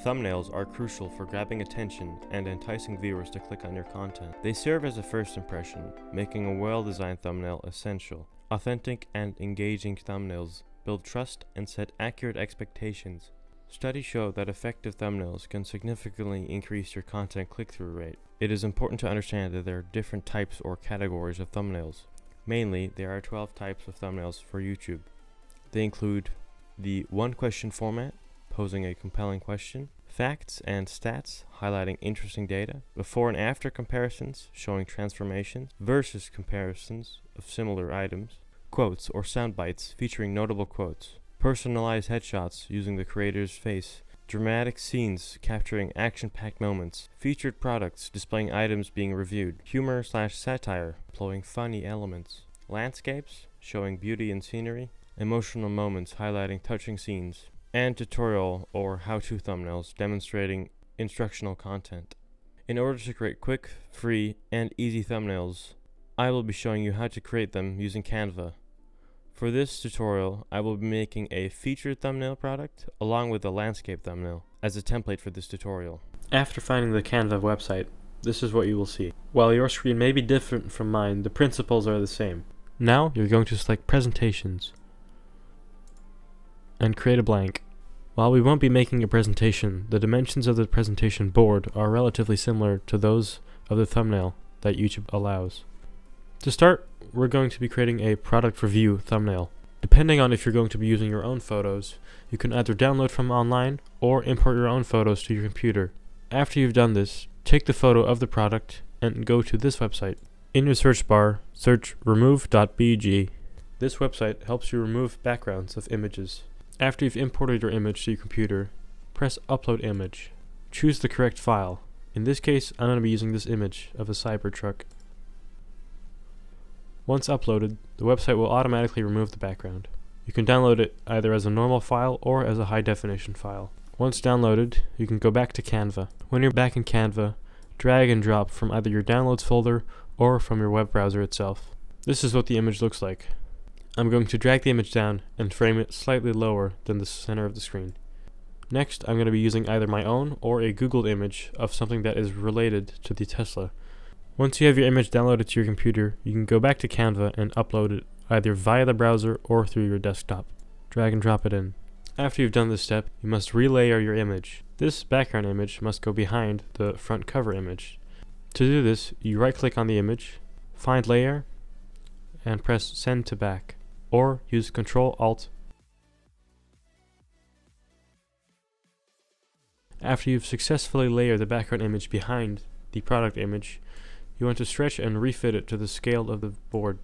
thumbnails are crucial for grabbing attention and enticing viewers to click on your content. They serve as a first impression, making a well-designed thumbnail essential. Authentic and engaging thumbnails build trust and set accurate expectations. Studies show that effective thumbnails can significantly increase your content click-through rate. It is important to understand that there are different types or categories of thumbnails. Mainly, there are 12 types of thumbnails for YouTube. They include the one-question format, posing a compelling question, facts and stats highlighting interesting data, before and after comparisons showing transformations versus comparisons of similar items, quotes or sound bites featuring notable quotes, personalized headshots using the creator's face, dramatic scenes capturing action-packed moments, featured products displaying items being reviewed, humor/satire employing funny elements, landscapes showing beauty and scenery, emotional moments highlighting touching scenes, and tutorial or how-to thumbnails demonstrating instructional content. In order to create quick, free, and easy thumbnails, I will be showing you how to create them using Canva. For this tutorial, I will be making a featured thumbnail product along with a landscape thumbnail as a template for this tutorial. After finding the Canva website, this is what you will see. While your screen may be different from mine, the principles are the same. Now you're going to select Presentations and create a blank. While we won't be making a presentation, the dimensions of the presentation board are relatively similar to those of the thumbnail that YouTube allows. To start, we're going to be creating a product review thumbnail. Depending on if you're going to be using your own photos, you can either download from online or import your own photos to your computer. After you've done this, take the photo of the product and go to this website. In your search bar, search remove.bg. This website helps you remove backgrounds of images. After you've imported your image to your computer, press Upload Image. Choose the correct file. In this case, I'm going to be using this image of a Cybertruck. Once uploaded, the website will automatically remove the background. You can download it either as a normal file or as a high-definition file. Once downloaded, you can go back to Canva. When you're back in Canva, drag and drop from either your Downloads folder or from your web browser itself. This is what the image looks like. I'm going to drag the image down and frame it slightly lower than the center of the screen. Next, I'm going to be using either my own or a Googled image of something that is related to the Tesla. Once you have your image downloaded to your computer, you can go back to Canva and upload it either via the browser or through your desktop. Drag and drop it in. After you've done this step, you must relayer your image. This background image must go behind the front cover image. To do this, you right-click on the image, find Layer, and press Send to Back, or use Ctrl-Alt. After you've successfully layered the background image behind the product image, you want to stretch and refit it to the scale of the board.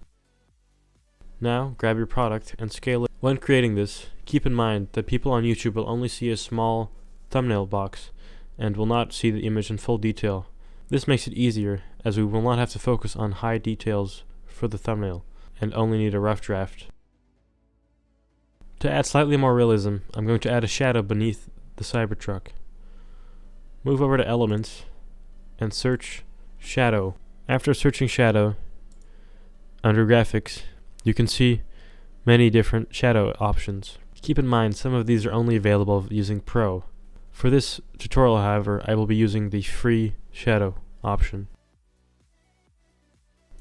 Now, grab your product and scale it. When creating this, keep in mind that people on YouTube will only see a small thumbnail box and will not see the image in full detail. This makes it easier, as we will not have to focus on high details for the thumbnail and only need a rough draft. To add slightly more realism, I'm going to add a shadow beneath the Cybertruck. Move over to Elements and search Shadow. After searching Shadow, under Graphics, you can see many different shadow options. Keep in mind, some of these are only available using Pro. For this tutorial, however, I will be using the free shadow option.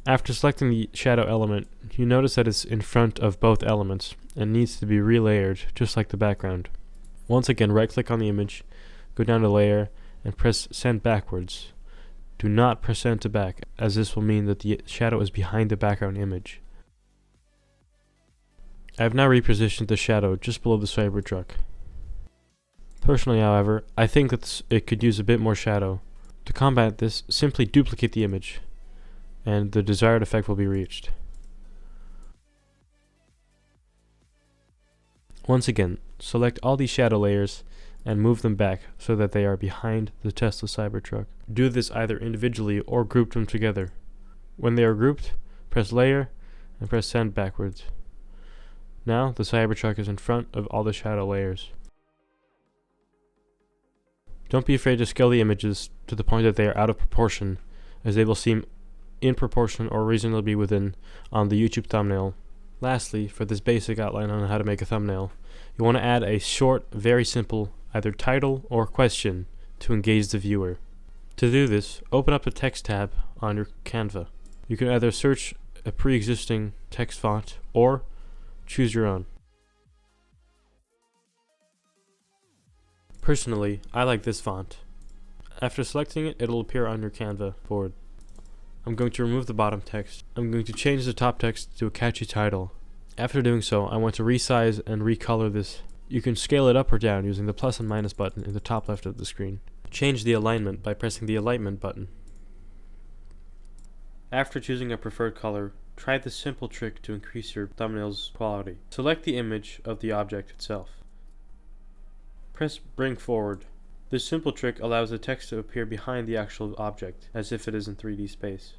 After selecting the shadow element, you notice that it's in front of both elements and needs to be relayered, just like the background. Once again, right-click on the image, go down to Layer, and press Send Backwards. Do not press Send to Back, as this will mean that the shadow is behind the background image. I have now repositioned the shadow just below the Cybertruck. Personally, however, I think that it could use a bit more shadow. To combat this, simply duplicate the image, and the desired effect will be reached. Once again, select all these shadow layers and move them back so that they are behind the Tesla Cybertruck. Do this either individually or group them together. When they are grouped, press Layer and press Send Backwards. Now the Cybertruck is in front of all the shadow layers. Don't be afraid to scale the images to the point that they are out of proportion, as they will seem in proportion or reasonably within on the YouTube thumbnail. Lastly, for this basic outline on how to make a thumbnail, you want to add a short, very simple either title or question, to engage the viewer. To do this, open up the text tab on your Canva. You can either search a pre-existing text font or choose your own. Personally, I like this font. After selecting it, it'll appear on your Canva board. I'm going to remove the bottom text. I'm going to change the top text to a catchy title. After doing so, I want to resize and recolor this. You can scale it up or down using the plus and minus button in the top left of the screen. Change the alignment by pressing the alignment button. After choosing a preferred color, try this simple trick to increase your thumbnail's quality. Select the image of the object itself. Press bring forward. This simple trick allows the text to appear behind the actual object, as if it is in 3D space.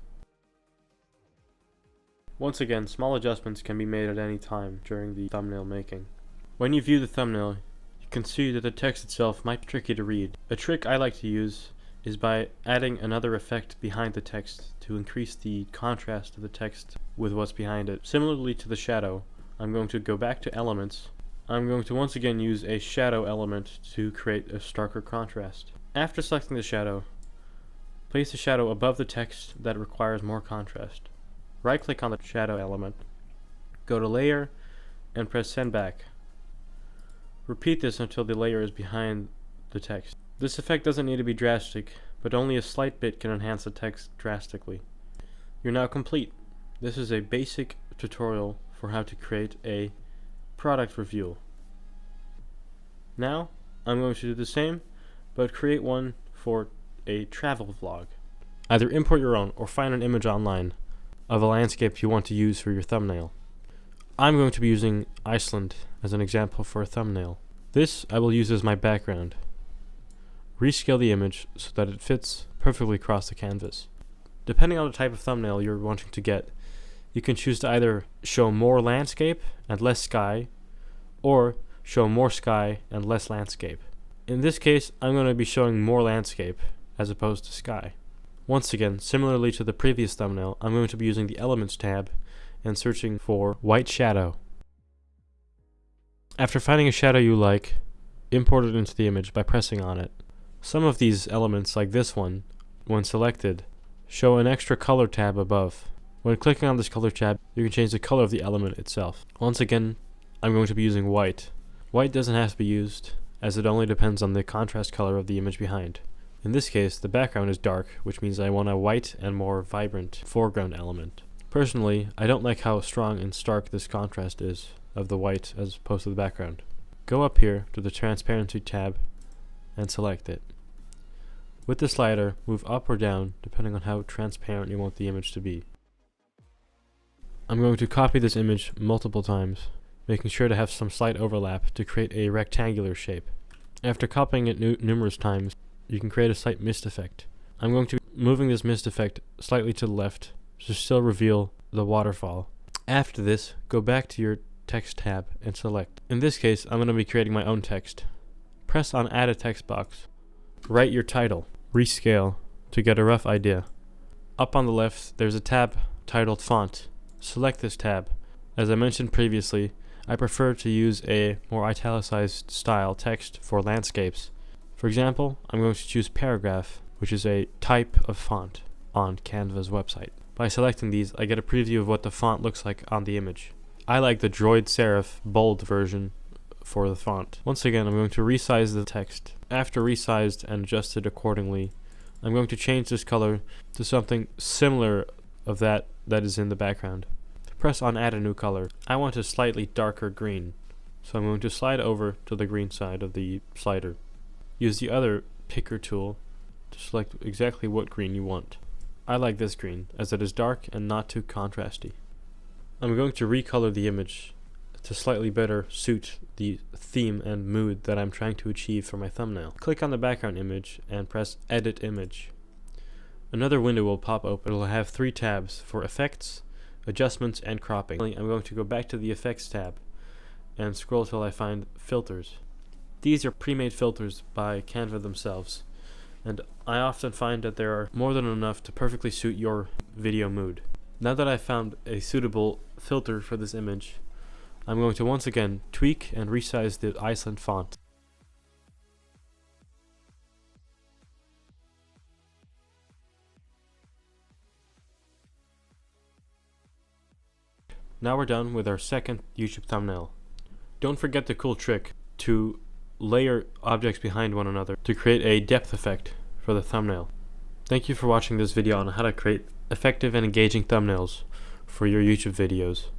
Once again, small adjustments can be made at any time during the thumbnail making. When you view the thumbnail, you can see that the text itself might be tricky to read. A trick I like to use is by adding another effect behind the text to increase the contrast of the text with what's behind it. Similarly to the shadow, I'm going to go back to elements. I'm going to once again use a shadow element to create a starker contrast. After selecting the shadow, place the shadow above the text that requires more contrast. Right-click on the shadow element, go to Layer, and press Send Back. Repeat this until the layer is behind the text. This effect doesn't need to be drastic, but only a slight bit can enhance the text drastically. You're now complete. This is a basic tutorial for how to create a product review. Now, I'm going to do the same, but create one for a travel vlog. Either import your own or find an image online of a landscape you want to use for your thumbnail. I'm going to be using Iceland as an example for a thumbnail. This I will use as my background. Rescale the image so that it fits perfectly across the canvas. Depending on the type of thumbnail you're wanting to get, you can choose to either show more landscape and less sky, or show more sky and less landscape. In this case, I'm going to be showing more landscape as opposed to sky. Once again, similarly to the previous thumbnail, I'm going to be using the Elements tab and searching for white shadow. After finding a shadow you like, import it into the image by pressing on it. Some of these elements, like this one, when selected, show an extra color tab above. When clicking on this color tab, you can change the color of the element itself. Once again, I'm going to be using white. White doesn't have to be used, as it only depends on the contrast color of the image behind. In this case, the background is dark, which means I want a white and more vibrant foreground element. Personally, I don't like how strong and stark this contrast is of the white as opposed to the background. Go up here to the Transparency tab and select it. With the slider, move up or down depending on how transparent you want the image to be. I'm going to copy this image multiple times, making sure to have some slight overlap to create a rectangular shape. After copying it numerous times, you can create a slight mist effect. I'm going to be moving this mist effect slightly to the left to still reveal the waterfall. After this, go back to your text tab and select. In this case, I'm going to be creating my own text. Press on Add a Text Box. Write your title. Rescale to get a rough idea. Up on the left, there's a tab titled Font. Select this tab. As I mentioned previously, I prefer to use a more italicized style text for landscapes. For example, I'm going to choose Paragraph, which is a type of font on Canva's website. By selecting these, I get a preview of what the font looks like on the image. I like the Droid Serif bold version for the font. Once again, I'm going to resize the text. After resized and adjusted accordingly, I'm going to change this color to something similar of that is in the background. Press on Add a New Color. I want a slightly darker green, so I'm going to slide over to the green side of the slider. Use the other picker tool to select exactly what green you want. I like this green, as it is dark and not too contrasty. I'm going to recolor the image to slightly better suit the theme and mood that I'm trying to achieve for my thumbnail. Click on the background image and press Edit Image. Another window will pop open. It will have 3 tabs for Effects, Adjustments, and Cropping. I'm going to go back to the Effects tab and scroll till I find Filters. These are pre-made filters by Canva themselves, and I often find that there are more than enough to perfectly suit your video mood. Now that I've found a suitable filter for this image, I'm going to once again tweak and resize the Iceland font. Now we're done with our second YouTube thumbnail. Don't forget the cool trick to layer objects behind one another to create a depth effect for the thumbnail. Thank you for watching this video on how to create effective and engaging thumbnails for your YouTube videos.